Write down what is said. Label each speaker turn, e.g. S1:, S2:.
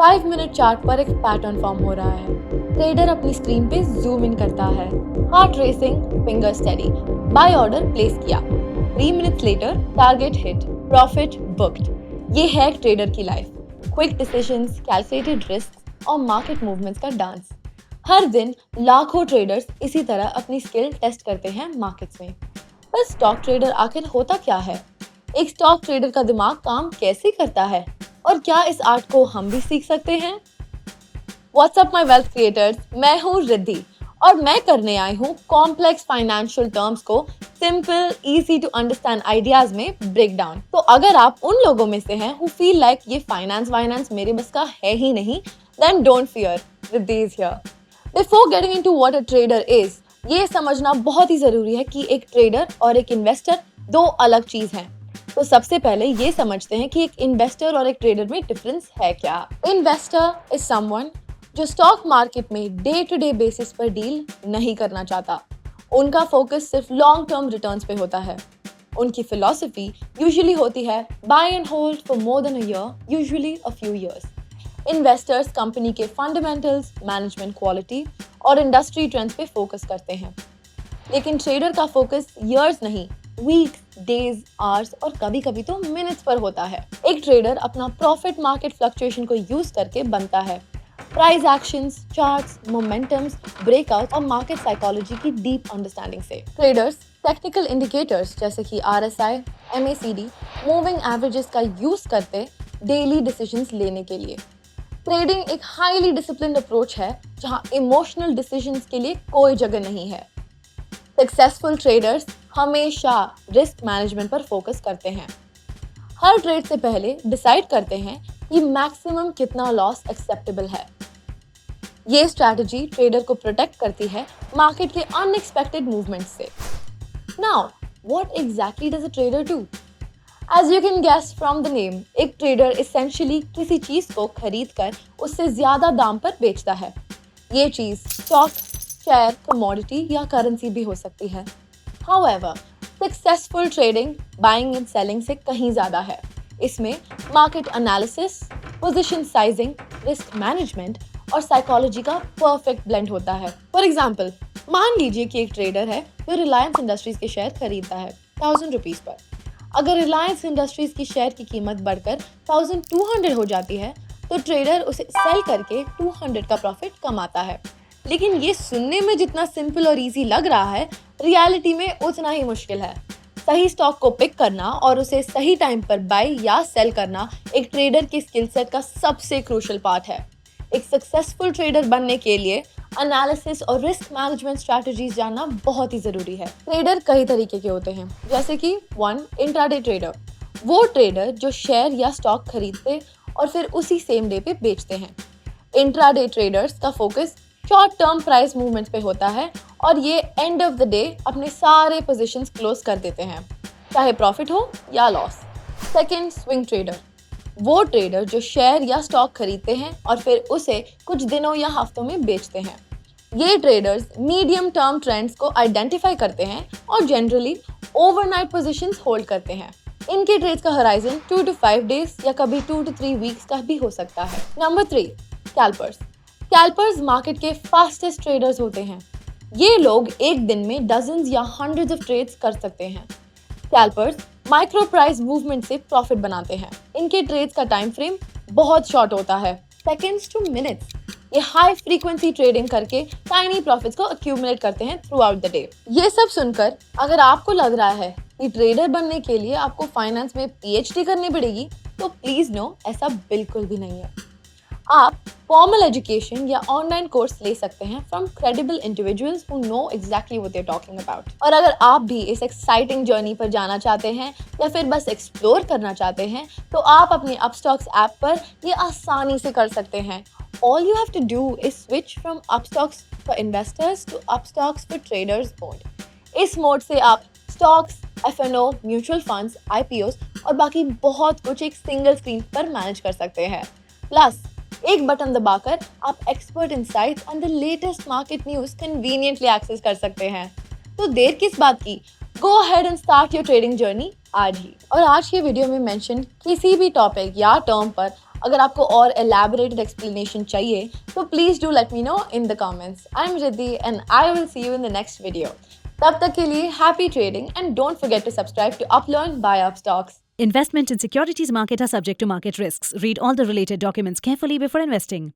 S1: 5 minute chart पर एक pattern form हो रहा है। ट्रेडर अपनी स्क्रीन पे जूम इन करता है। Heart racing, finger steady. Buy order place किया। 3 minutes later target hit, profit booked. ये है एक ट्रेडर की life. Quick decisions, calculated risk और मार्केट मूवमेंट्स का डांस। हर दिन लाखों ट्रेडर्स इसी तरह अपनी स्किल टेस्ट करते हैं मार्केट्स में। पर स्टॉक ट्रेडर आखिर होता क्या है? एक स्टॉक ट्रेडर का दिमाग काम कैसे करता है? और क्या इस आर्ट को हम भी सीख सकते हैं? व्हाट्सअप माय वेल्थ क्रिएटर्स, मैं हूँ रिद्धि और मैं करने आई हूँ कॉम्प्लेक्स फाइनेंशियल टर्म्स को simple easy to understand ideas में ब्रेक डाउन। तो अगर आप उन लोगों में से हैं हु फील लाइक ये फाइनेंस मेरे बस का है ही नहीं, then don't fear, Riddhi is here. Before getting into what a trader is, ये समझना बहुत ही जरूरी है कि एक ट्रेडर और एक इन्वेस्टर दो अलग चीज हैं। तो सबसे पहले ये समझते हैं कि एक इन्वेस्टर और एक ट्रेडर में डिफरेंस है क्या। इन्वेस्टर इज समवन जो स्टॉक मार्केट में डे टू डे बेसिस पर डील नहीं करना चाहता। उनका फोकस सिर्फ लॉन्ग टर्म रिटर्न्स पे होता है। उनकी फिलॉसफी यूजुअली होती है buy and hold for more than a year, usually a few years. Investors company के फंडामेंटल्स, मैनेजमेंट क्वालिटी और इंडस्ट्री ट्रेंड्स पे फोकस करते हैं। लेकिन ट्रेडर का फोकस ईयर्स नहीं, वीक्स, डेज, आवर्स और कभी कभी तो मिनट्स पर होता है। एक ट्रेडर अपना प्रॉफिट मार्केट फ्लक्चुएशन को यूज करके बनता है। Price actions, charts, momentums, breakout और मार्केट साइकोलॉजी की डीप अंडरस्टैंडिंग से। ट्रेडर्स टेक्निकल इंडिकेटर्स जैसे कि RSI, MACD, मूविंग एवरेजेस का यूज करते डेली डिसीजंस लेने के लिए। ट्रेडिंग एक हाईली डिसिप्लिन्ड अप्रोच है जहां इमोशनल डिसीजंस के लिए कोई जगह नहीं है। सक्सेसफुल ट्रेडर्स हमेशा रिस्क मैनेजमेंट पर फोकस करते हैं। हर ट्रेड से पहले डिसाइड करते हैं कि मैक्सिमम कितना लॉस एक्सेप्टेबल है। ये स्ट्रैटेजी ट्रेडर को प्रोटेक्ट करती है मार्केट के अनएक्सपेक्टेड मूवमेंट से। Now, what exactly does a trader do? As you can guess from the name, एक ट्रेडर essentially किसी चीज को खरीद कर उससे ज्यादा दाम पर बेचता है। ये चीज स्टॉक, शेयर, कमोडिटी या करेंसी भी हो सकती है। However, successful trading buying and selling से कहीं ज्यादा है। इसमें market analysis, position sizing, risk management और साइकोलॉजी का परफेक्ट ब्लेंड होता है। फॉर एग्जाम्पल, मान लीजिए कि एक ट्रेडर है जो रिलायंस इंडस्ट्रीज के शेयर खरीदता है 1000 रुपीज पर। अगर रिलायंस इंडस्ट्रीज की शेयर की कीमत बढ़कर 1200 हो जाती है तो ट्रेडर उसे सेल करके 200 का प्रॉफिट कमाता है। लेकिन ये सुनने में जितना सिंपल और इजी लग रहा है, रियलिटी में उतना ही मुश्किल है। सही स्टॉक को पिक करना और उसे सही टाइम पर बाय या सेल करना एक ट्रेडर के स्किल सेट का सबसे क्रूशियल पार्ट है। एक सक्सेसफुल ट्रेडर बनने के लिए एनालिसिस और रिस्क मैनेजमेंट स्ट्रैटेजीज जानना बहुत ही जरूरी है। ट्रेडर कई तरीके के होते हैं, जैसे कि 1. इंट्राडे ट्रेडर, वो ट्रेडर जो शेयर या स्टॉक खरीदते और फिर उसी सेम डे पे बेचते हैं। इंट्राडे ट्रेडर्स का focus short term price movements पे होता है और ये एंड ऑफ द डे अपने सारे पोजीशंस क्लोज कर देते हैं, चाहे प्रॉफिट हो या लॉस। 2. स्विंग ट्रेडर, वो ट्रेडर जो शेयर या स्टॉक खरीदते हैं और फिर उसे कुछ दिनों या हफ्तों में बेचते हैं। ये ट्रेडर्स मीडियम टर्म ट्रेंड्स को आइडेंटिफाई करते हैं और जनरली ओवरनाइट पोजीशंस होल्ड करते हैं। इनके ट्रेड्स का होराइजन 2 to 5 डेज या कभी 2 to 3 वीक्स का भी हो सकता है। Number 3, scalpers. स्कैल्पर्स मार्केट के फास्टेस्ट ट्रेडर्स होते हैं। ये लोग एक दिन में डजन्स या हंड्रेड्स ऑफ ट्रेड्स कर सकते हैं। स्कैल्पर्स माइक्रो प्राइस मूवमेंट से प्रॉफिट बनाते हैं। इनके ट्रेड्स का टाइम फ्रेम बहुत शॉर्ट होता है, सेकेंड्स टू मिनट्स। ये हाई फ्रीक्वेंसी ट्रेडिंग करके टाइनी प्रॉफिट्स को अक्यूमुलेट करते हैं थ्रू आउट द डे। ये सब सुनकर अगर आपको लग रहा है कि ट्रेडर बनने के लिए आपको फाइनेंस में PhD करनी पड़ेगी, तो प्लीज नो, ऐसा बिल्कुल भी नहीं है। आप फॉर्मल एजुकेशन या ऑनलाइन कोर्स ले सकते हैं from credible individuals who know exactly what they are talking about. और अगर आप भी इस एक्साइटिंग जर्नी पर जाना चाहते हैं या फिर बस एक्सप्लोर करना चाहते हैं, तो आप अपने अपस्टॉक्स ऐप पर ये आसानी से कर सकते हैं। All you have to do is switch from upstocks for investors to upstocks for traders mode। इस मोड से आप stocks, FNO, mutual funds, IPOs और बाकी बहुत कुछ एक सिंगल स्क्रीन पर मैनेज कर सकते हैं। प्लस एक बटन दबाकर आप expert insights and the latest market news conveniently access कर सकते हैं। तो देर किस बात की? Go ahead and start your trading journey आज ही। और आज के वीडियो में मेंशन किसी भी टॉपिक या टर्म पर अगर आपको और elaborated explanation चाहिए तो please do let me know in the comments. I'm Riddhi and I will see you in the next video. तब तक के लिए happy trading and don't forget to subscribe to Uplearn Buy Up Stocks.
S2: Investment in securities market are subject to market risks. Read all the related documents carefully before investing.